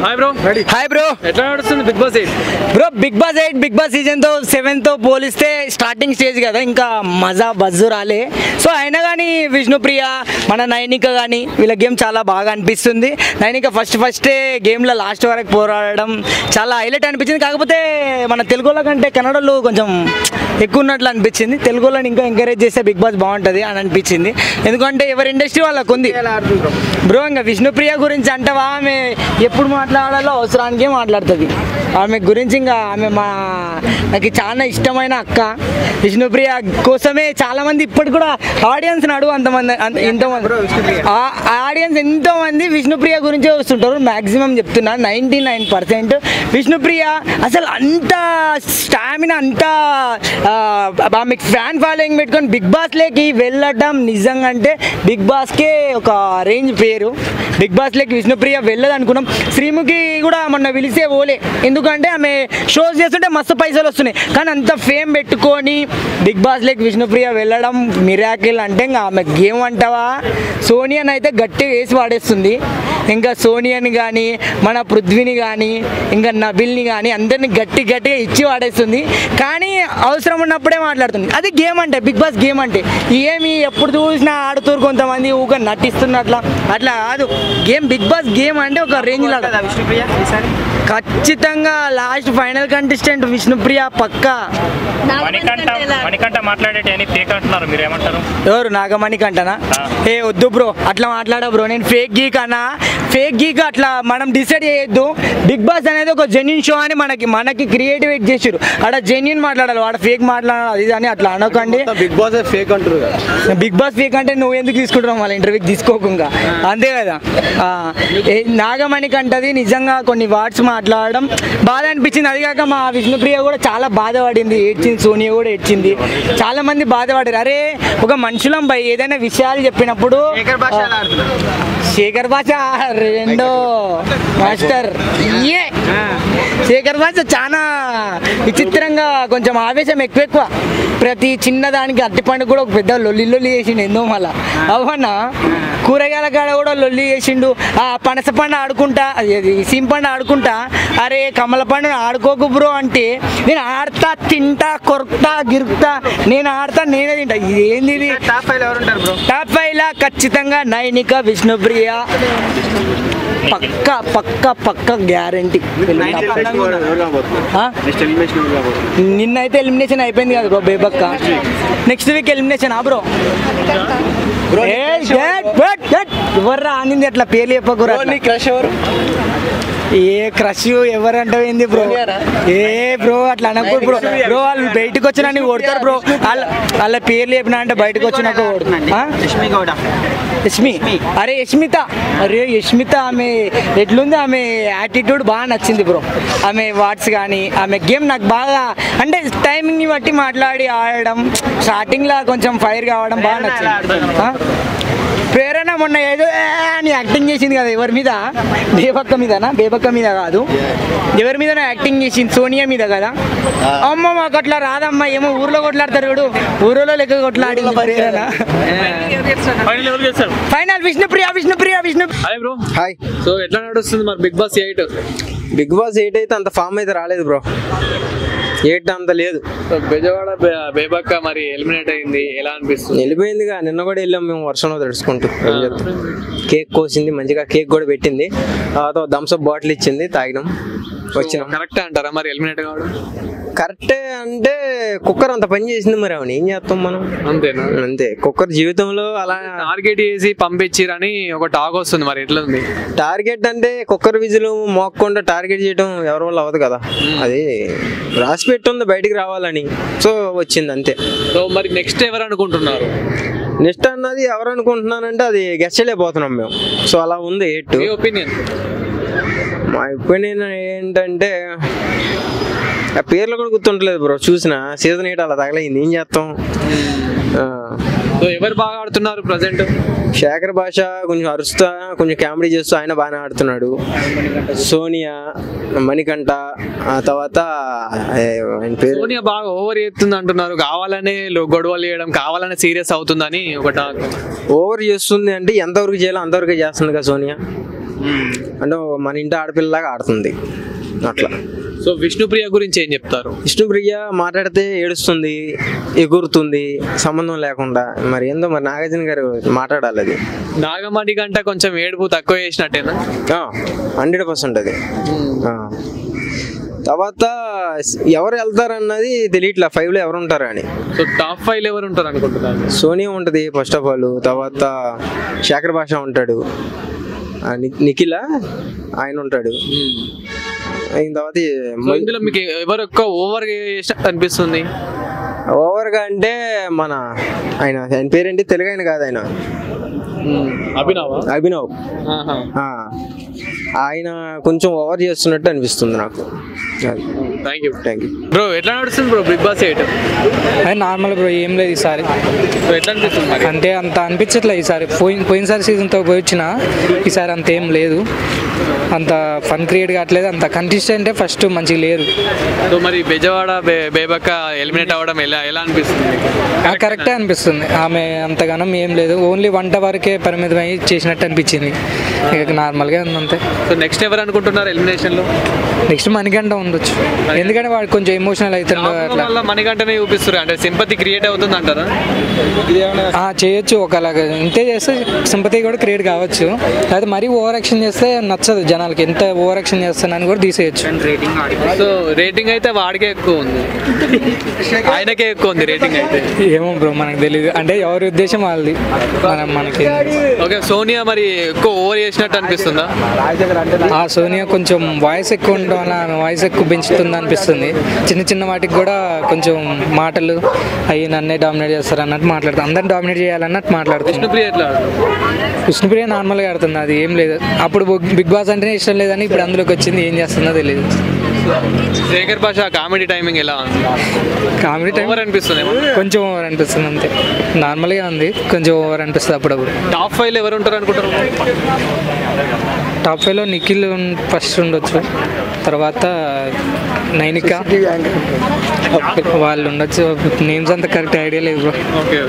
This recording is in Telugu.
Hi bro. Hi bro. ఎట్లా నడుస్తుంది Bigg Boss 8? Bro Bigg Boss season తో 7 తో పోలిస్తే స్టార్టింగ్ స్టేజ్ కదా, ఇంకా మజా బజ్జు రాలే. సో అయినా కానీ విష్ణుప్రియ, మన నైనిక కానీ వీళ్ళ గేమ్ చాలా బాగా అనిపిస్తుంది. నైనిక ఫస్టే గేమ్లో లాస్ట్ వరకు పోరాడడం చాలా హైలైట్ అనిపించింది. కాకపోతే మన తెలుగులో కంటే కన్నడలో కొంచెం ఎక్కువ ఉన్నట్లు అనిపించింది. తెలుగులోని ఇంకా ఎంకరేజ్ చేస్తే బిగ్ బాస్ బాగుంటుంది అని అనిపించింది. ఎందుకంటే ఎవరి ఇండస్ట్రీ వాళ్ళకు ఉంది బ్రో. ఇంకా విష్ణుప్రియ గురించి అంటవా, ఆమె ఎప్పుడు మాట్లాడాలో అవసరానికే మాట్లాడుతుంది. ఆమె గురించి ఇంకా ఆమె నాకు చాలా ఇష్టమైన అక్క. విష్ణుప్రియ కోసమే చాలామంది ఇప్పటికి కూడా ఆడియన్స్ నడువు ఆడియన్స్ ఎంతోమంది విష్ణుప్రియ గురించే వస్తుంటారు. మ్యాక్సిమం చెప్తున్నా 99% విష్ణుప్రియ అసలు అంత స్టామినా, అంత ఆమె ఫ్యాన్ ఫాలోయింగ్ పెట్టుకొని బిగ్ బాస్లోకి వెళ్ళటం నిజంగా అంటే బిగ్ బాస్కే ఒక రేంజ్ పేరు. బిగ్ బాస్లోకి విష్ణుప్రియ వెళ్ళదు అనుకున్నాం. శ్రీముఖి కూడా మొన్న పిలిస్తే పోలే, ఎందుకంటే ఆమె షోస్ చేస్తుంటే మస్తు పైసలు వస్తున్నాయి. కానీ అంత ఫేమ్ పెట్టుకొని బిగ్ బాస్లోకి విష్ణుప్రియ వెళ్ళడం మిరాకిల్. అంటే ఇంకా ఆమె గేమ్ అంటావా, సోనియాని అయితే గట్టిగా వేసి వాడేస్తుంది. ఇంకా సోనియాని కానీ, మన పృథ్వీని కానీ, ఇంకా నబిల్ని కానీ అందరినీ గట్టిగా ఇచ్చి వాడేస్తుంది. కానీ అవసరం ఉన్నప్పుడే మాట్లాడుతుంది. అది గేమ్ అంటే, బిగ్ బాస్ గేమ్ అంటే. ఏమి ఎప్పుడు చూసినా ఆడుతూరు కొంతమంది ఊక నటిస్తున్నట్లా, అట్లా కాదు గేమ్. బిగ్ బాస్ గేమ్ అంటే ఒక రేంజ్ లాగా. ఖచ్చితంగా లాస్ట్ ఫైనల్ కంటెస్టెంట్ విష్ణుప్రియ పక్కా. ఎవరు నాగమణికంటనా? ఏ వద్దు బ్రో, అట్లా మాట్లాడ బ్రో. నేను ఫేక్ గీక్ అన్నా, ఫేక్ గీక్ అట్లా మనం డిసైడ్ చేయొద్దు. బిగ్ బాస్ అనేది ఒక జెన్యున్ షో అని మనకి క్రియేటివేట్ చేసారు. అక్కడ జెన్యున్ మాట్లాడాలి, వాడు ఫేక్ మాట్లాడాలి, అది అని అట్లా అనకండి. బిగ్ బాస్ ఫేక్ అంటారు కదా. బిగ్ బాస్ ఫేక్ అంటే నువ్వు ఎందుకు తీసుకుంటున్నావు మళ్ళీ ఇంటర్వ్యూకి తీసుకోకుండా, అంతే కదా. నాగమణికంటది నిజంగా కొన్ని వర్డ్స్ మాట్లాడడం బాధ అనిపించింది. అది కాక మా విష్ణుప్రియ కూడా చాలా బాధపడింది, ఏడ్చింది. సోనియా కూడా ఏడ్చింది. చాలా మంది బాధపడారు. అరే ఒక మనుషులం బై ఏదైనా విషయాలు చెప్పినప్పుడు శేఖర్ భాష రెండో మాస్టర్ శేఖర్ భాష చాలా విచిత్రంగా కొంచెం ఆవేశం ఎక్కువ. ప్రతి చిన్నదానికి అట్టిపండు కూడా ఒక పెద్ద లొల్లి చేసిండు ఎందో. మళ్ళా అవునా కూరగాయల కాడ కూడా లొల్లి చేసిండు. ఆ పనస పండు ఆడుకుంటా, సీమ్ పండు ఆడుకుంటా, అరే కమల పండు ఆడుకోకు బ్రో అంటే, నేను ఆడతా, తింటా, కొరుకుతా, గిరుకుతా, నేను ఆడతా, నేనే తింటా. ఏంది ఇది? టాప్ 5 లా ఖచ్చితంగా నైనిక, విష్ణుప్రియ పక్క గ్యారంటీ. నిన్నైతే ఎలిమినేషన్ అయిపోయింది కదా బ్రో, బేబక్క. Next week elimination bro. ఎవర్రా ఆనింది అట్లా పేర్లు చెప్పకూరా. ఏ క్రష్ ఎవరంటావు ఏంది బ్రో? ఏ బ్రో అట్లా అనకూడదు బ్రో. బ్రో వాళ్ళు బయటకు వచ్చినా కొడతారు బ్రో. వాళ్ళ పేర్లు చెప్పినా అంటే బయటకు వచ్చినాక యష్మి. అరే యష్మిత, అరే యష్మిత ఆమె ఎట్లుంది, ఆమె యాటిట్యూడ్ బాగా నచ్చింది బ్రో. ఆమె వాట్స్ కానీ ఆమె గేమ్ నాకు బాగా, అంటే టైమింగ్ని బట్టి మాట్లాడి ఆడడం, స్టార్టింగ్లో కొంచెం ఫైర్ కావడం బాగా నచ్చింది. ప్రేరణ మొన్న ఏదో అని యాక్టింగ్ చేసింది కదా, ఎవరి మీద? బేబక్క మీదనా? బేబక్క మీద కాదు, ఎవరి మీద యాక్టింగ్ చేసింది? సోనియా మీద కదా. అమ్మ మాకు అట్లా రాదమ్మా, ఏమో ఊర్లో కొట్లాడతారు వీడు, ఊర్లో లెక్క కొట్లాడింది Prerana. Final Vishnupriya. Hi bro. Hi. So ఎట్లా నడుస్తుంది మరి బిగ్ బాస్ 8? బిగ్ బాస్ 8 అయితే అంత ఫామ్ అయితే రాలేదు బ్రో. 8 అంత లేదు. బెజవాడ బేబక్క మరి ఎలిమినేట్ అయింది, ఎలా అనిపిస్తుంది? వెళ్ళిపోయిందిగా, నిన్న కూడా వెళ్ళాం మేము వర్షంలో తడుచుకుంటూ. కేక్ కోసింది, మంచిగా కేక్ కూడా పెట్టింది, తర్వాత థమ్స్అప్ బాటిల్ ఇచ్చింది, తాగినాం, వచ్చినాం. కరెక్టే అంటారా మరి ఎలిమినేట్ కావడం? కరెక్టే అంటే కుక్కర్ అంత పని చేసింది, మరి అవును ఏం చేస్తాం మనం. అంతేనా? అంతే. కుక్కర్ జీవితంలో అలా టార్గెట్ చేసి పంపించిరని ఒక టాక్ వస్తుంది, మరి ఎట్లా ఉంది? టార్గెట్ అంటే కుక్కర్ విజులు మోక్కుండా టార్గెట్ చేయడం ఎవరి వల్ల అవ్వదు కదా. అది రాసి పెట్టుంది బయటికి రావాలని, సో వచ్చింది అంతే. సో మరి నెక్స్ట్ ఎవరు అనుకుంటున్నారు? నెక్స్ట్ అన్నది ఎవరు అనుకుంటున్నానంటే అది గెస్ చేయలేకపోతున్నాం మేము. సో అలా ఉంది 8. మీ ఒపీనియన్? మా ఒపీనియన్ ఏంటంటే ఆ పేర్లు కూడా గుర్తుంటలేదు బ్రో. చూసిన సీజన్ 8 అలా తగలైంది, ఏం చేస్తాం. సో ఎవరు బాగా ఆడుతున్నారు ప్రజెంట్? శేఖర్ భాష కొంచెం అరుస్తా, కొంచెం కామెడీ చేస్తూ ఆయన బాగానే ఆడుతున్నాడు. సోనియా, మణికంఠ, తర్వాత సోనియా బాగా ఓవర్ చేస్తుంది అంటున్నారు. కావాలనే గొడవలు చేయడం, కావాలనే సీరియస్ అవుతుందని ఒక టాక్. ఓవర్ చేస్తుంది అంటే ఎంతవరకు చేయాలో అంతవరకే చేస్తుంది కదా సోనియా. అంటే మన ఇంటి ఆడపిల్లలాగా ఆడుతుంది అట్లా. సో విష్ణుప్రియ గురించి ఏం చెప్తారు? విష్ణుప్రియ మాట్లాడితే ఏడుస్తుంది, ఎగురుతుంది సంబంధం లేకుండా. మరి ఏందో మరి నాగార్జున గారు మాట్లాడాలి. అది నాగమణి గంట కొంచెం ఏడుపు తక్కువ చేసినట్టేనా? 100% అది. తర్వాత ఎవరు వెళ్తారన్నది తెలియట్లా 5లో ఎవరు ఉంటారు అని. సో టాప్ 5 ఎవరు ఉంటారు అనుకుంటున్నారు? సోనియా ఉంటుంది ఫస్ట్ ఆఫ్ ఆల్, తర్వాత శేఖర్ భాష ఉంటాడు, నిఖిల ఆయన ఉంటాడు. అయిన తర్వాత ఇందులో మీకు ఎవరు ఎక్కువ ఓవర్ అనిపిస్తుంది? ఓవర్గా అంటే ఆయన పేరేంటి, తెలుగు ఆయన కాదు, ఆయన అభినవ్. ఆయన కొంచెం ఓవర్ చేస్తున్నట్టు అనిపిస్తుంది నాకు. Thank you bro. ఎట్లా నడుస్తుంది బ్రో బిగ్ బాస్ 8? అది నార్మల్ బ్రో, ఏం లేదు ఈసారి. ఎట్లా అనిపిస్తుంది? అంటే అంత అనిపించట్లేదు ఈసారి. పోయినసారి సీజన్తో పోయి వచ్చిన ఈసారి అంత ఏం లేదు, అంత ఫన్ క్రియేట్ కావట్లేదు, అంత కంటెస్టెంటే ఫస్ట్ మంచిగా లేరు. సో మరి బెజవాడ బేబక్క ఎలిమినేట్ అవ్వడం ఎలా అనిపిస్తుంది? కరెక్టే అనిపిస్తుంది. ఆమె అంతగానం ఏం లేదు, ఓన్లీ వంట వరకే పరిమితమై చేసినట్టు అనిపించింది. నార్మల్గా ఉంది అంతే. సో నెక్స్ట్ ఎవరు అనుకుంటున్నారు ఎలిమినేషన్లో? నెక్స్ట్ మణికంఠ ఉండొచ్చు, ఎందుకంటే వాడు కొంచెం ఎమోషనల్ అవుతుండే. అట్లా మణికంఠనే చూపిస్తారు, అంటే సింపతి క్రియేట్ అవుతుంది అంటారా? చేయొచ్చు, ఒకలాగా ఇంతే చేస్తే సింపతి కూడా క్రియేట్ కావచ్చు. అయితే మరీ ఓవర్ యాక్షన్ చేస్తే నచ్చదు జనాలకి, ఎంత ఓవర్ యాక్షన్ చేస్తానని కూడా తీసేయచ్చు. సో రేటింగ్ అయితే వాడికే ఎక్కువ ఉంది, ఆయనకే ఎక్కువ ఉంది రేటింగ్ అయితే. ఏమో బ్రో మనకు తెలియదు, అంటే ఎవరి ఉద్దేశం వాళ్ళది, మనకి. ఓకే, సోనియా మరి ఎక్కువ ఓవర్ చేసినట్టు అనిపిస్తుందా? సోనియా కొంచెం వాయిస్ ఎక్కువ ఉండడం వల్ల ఆమె వాయిస్ ఎక్కువ పెంచుతుంది అనిపిస్తుంది. చిన్న వాటికి కూడా కొంచెం మాటలు అవి నన్నే డామినేట్ చేస్తారు అన్నట్టు మాట్లాడుతుంది, అందరిని డామినేట్ చేయాలన్నట్టు మాట్లాడుతుంది. విష్ణుప్రియ నార్మల్గా ఆడుతుంది, అది ఏం లేదు. అప్పుడు బిగ్ బాస్ అంటేనే ఇష్టం లేదని ఇప్పుడు అందులోకి వచ్చింది, ఏం చేస్తుందో తెలియదు. శేఖర్ భాష కామెడీ టైమింగ్ ఎలా ఉంది? కామెడీ టైం ఓవర్ అనిపిస్తుంది, కొంచెం ఓవర్ అనిపిస్తుంది అంతే. నార్మల్గా ఉంది, కొంచెం ఓవర్ అనిపిస్తుంది అప్పుడప్పుడు. టాప్ 5 ఎవరు ఉంటారు అనుకుంటారు? టాప్ 5లో నిఖిల్ ఫస్ట్ ఉండొచ్చు, తర్వాత నైనిక వాళ్ళు ఉండొచ్చు. నేమ్స్ అంతా కరెక్ట్ ఐడియా లేదు బ్రో. ఓకే